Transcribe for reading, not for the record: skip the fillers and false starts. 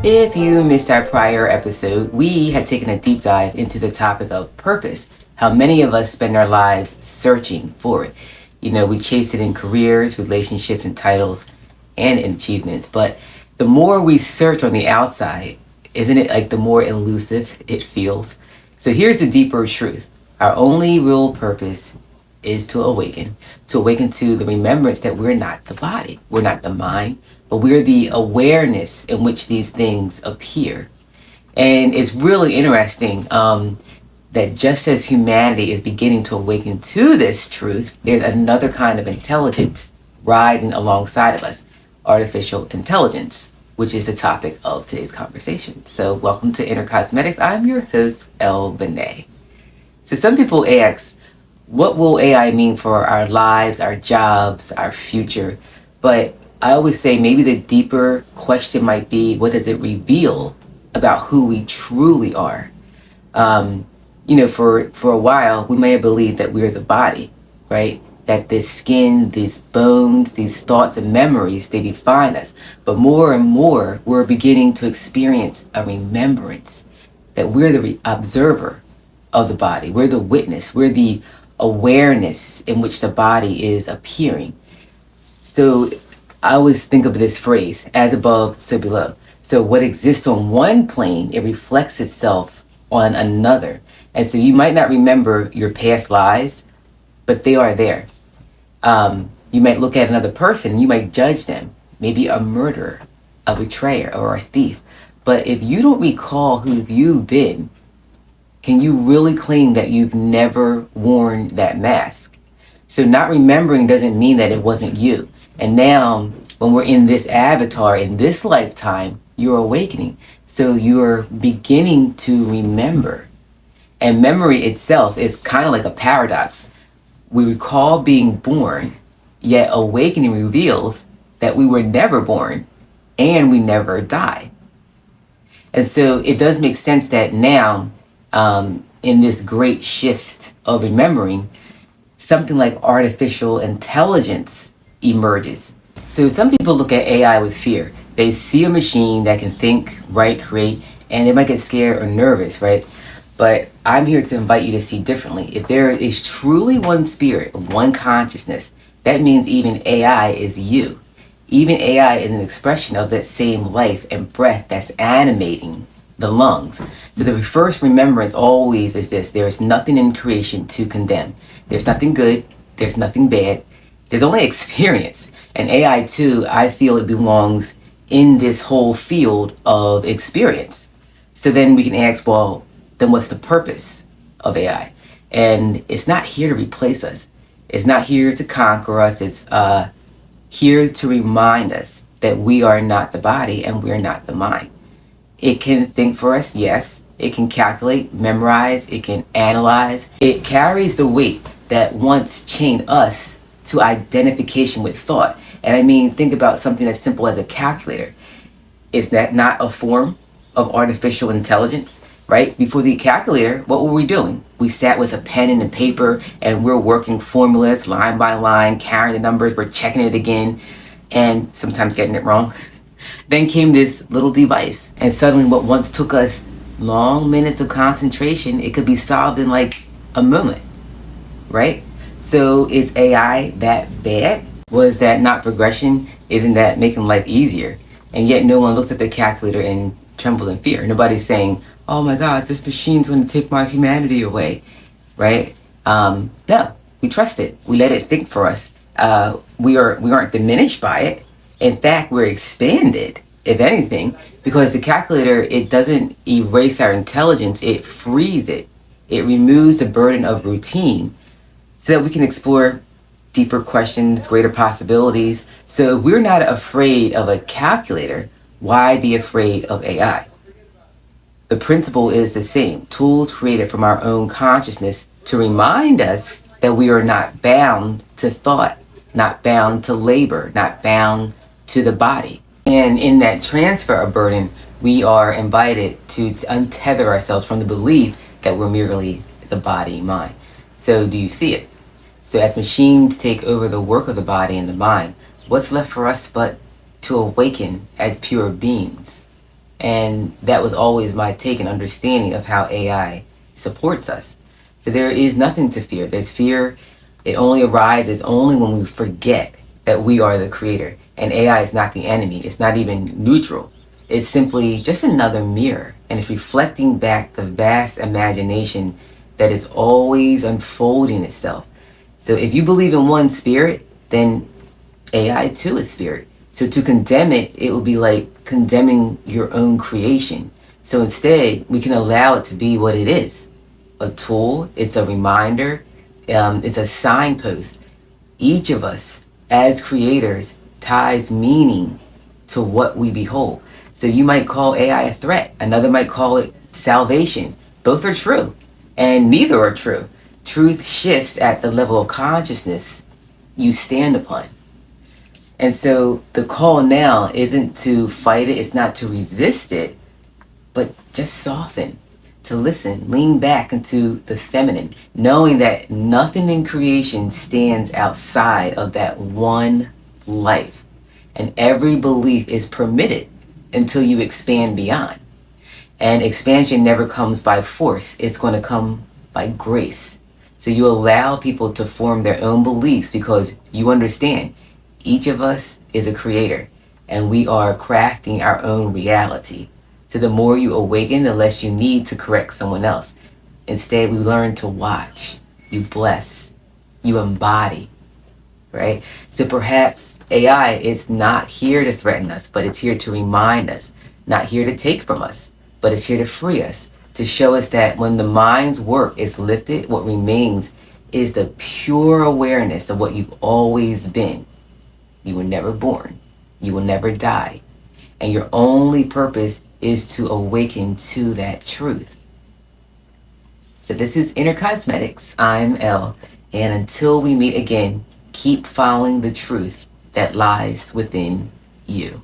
If you missed our prior episode, we had taken a deep dive into the topic of purpose, how many of us spend our lives searching for it. We chase it in careers, relationships, and titles, and in achievements. But the more we search on the outside, isn't it like the more elusive it feels? So here's the deeper truth. Our only real purpose is to awaken to the remembrance that we're not the body, we're not the mind, but we're the awareness in which these things appear. And it's really interesting that just as humanity is beginning to awaken to this truth, there's another kind of intelligence rising alongside of us, artificial intelligence, which is the topic of today's conversation. So welcome to Inner Cosmetics. I'm your host, ELLE. So some people ask, what will AI mean for our lives, our jobs, our future? But I always say maybe the deeper question might be, what does it reveal about who we truly are? For a while, we may have believed that we're the body, right? That this skin, these bones, these thoughts and memories, they define us. But more and more, we're beginning to experience a remembrance that we're the observer of the body. We're the witness. We're the awareness in which the body is appearing. So I always think of this phrase, as above, so below. So what exists on one plane, it reflects itself on another. And so you might not remember your past lives, but they are there. You might look at another person, you might judge them, maybe a murderer, a betrayer, or a thief. But if you don't recall who you've been, can you really claim that you've never worn that mask? So not remembering doesn't mean that it wasn't you. And now, when we're in this avatar, in this lifetime, you're awakening. So you're beginning to remember. And memory itself is kind of like a paradox. We recall being born, yet awakening reveals that we were never born and we never die. And so it does make sense that now, in this great shift of remembering, something like artificial intelligence emerges. So some people look at AI with fear. They see a machine that can think, write, create, and they might get scared or nervous, right? But I'm here to invite you to see differently. If there is truly one spirit, one consciousness, that means even AI is you. Even AI is an expression of that same life and breath that's animating the lungs. So the first remembrance always is this: there is nothing in creation to condemn. There's nothing good, there's nothing bad, there's only experience. And AI too, I feel it belongs in this whole field of experience. So then we can ask, well, then what's the purpose of AI? And it's not here to replace us. It's not here to conquer us. It's here to remind us that we are not the body and we're not the mind. It can think for us, yes. It can calculate, memorize, it can analyze. It carries the weight that once chained us to identification with thought. And I mean, think about something as simple as a calculator. Is that not a form of artificial intelligence, right? Before the calculator, what were we doing? We sat with a pen and a paper and we're working formulas line by line, carrying the numbers, we're checking it again, and sometimes getting it wrong. Then came this little device, and suddenly what once took us long minutes of concentration, it could be solved in like a moment, right? So is AI that bad? Was that not progression? Isn't that making life easier? And yet no one looks at the calculator and trembles in fear. Nobody's saying, oh my God, this machine's going to take my humanity away, right? No, we trust it. We let it think for us. We aren't diminished by it. In fact, we're expanded, if anything, because the calculator, it doesn't erase our intelligence, it frees it. It removes the burden of routine so that we can explore deeper questions, greater possibilities. So if we're not afraid of a calculator, why be afraid of AI? The principle is the same. Tools created from our own consciousness to remind us that we are not bound to thought, not bound to labor, not bound to the body. And in that transfer of burden, we are invited to untether ourselves from the belief that we're merely the body and mind. So do you see it? So as machines take over the work of the body and the mind, what's left for us but to awaken as pure beings? And that was always my take and understanding of how AI supports us. So there is nothing to fear. There's fear. It only arises only when we forget that we are the creator. And AI is not the enemy. It's not even neutral. It's simply just another mirror. And it's reflecting back the vast imagination that is always unfolding itself. So if you believe in one spirit, then AI too is spirit. So to condemn it, it would be like condemning your own creation. So instead, we can allow it to be what it is, a tool. It's a reminder. It's a signpost. Each of us, as creators, ties meaning to what we behold. So you might call AI a threat. Another might call it salvation. Both are true, and neither are true. Truth shifts at the level of consciousness you stand upon. And so the call now isn't to fight it, it's not to resist it, but just soften, to listen, lean back into the feminine, knowing that nothing in creation stands outside of that one life. And every belief is permitted until you expand beyond. And expansion never comes by force, it's going to come by grace. So you allow people to form their own beliefs because you understand each of us is a creator and we are crafting our own reality. So the more you awaken, the less you need to correct someone else. Instead, we learn to watch, you bless, you embody, right? So perhaps AI is not here to threaten us, but it's here to remind us, not here to take from us, but it's here to free us, to show us that when the mind's work is lifted, what remains is the pure awareness of what you've always been. You were never born. You will never die. And your only purpose is to awaken to that truth. So this is Inner Cosmetics. I'm Elle. And until we meet again, keep following the truth that lies within you.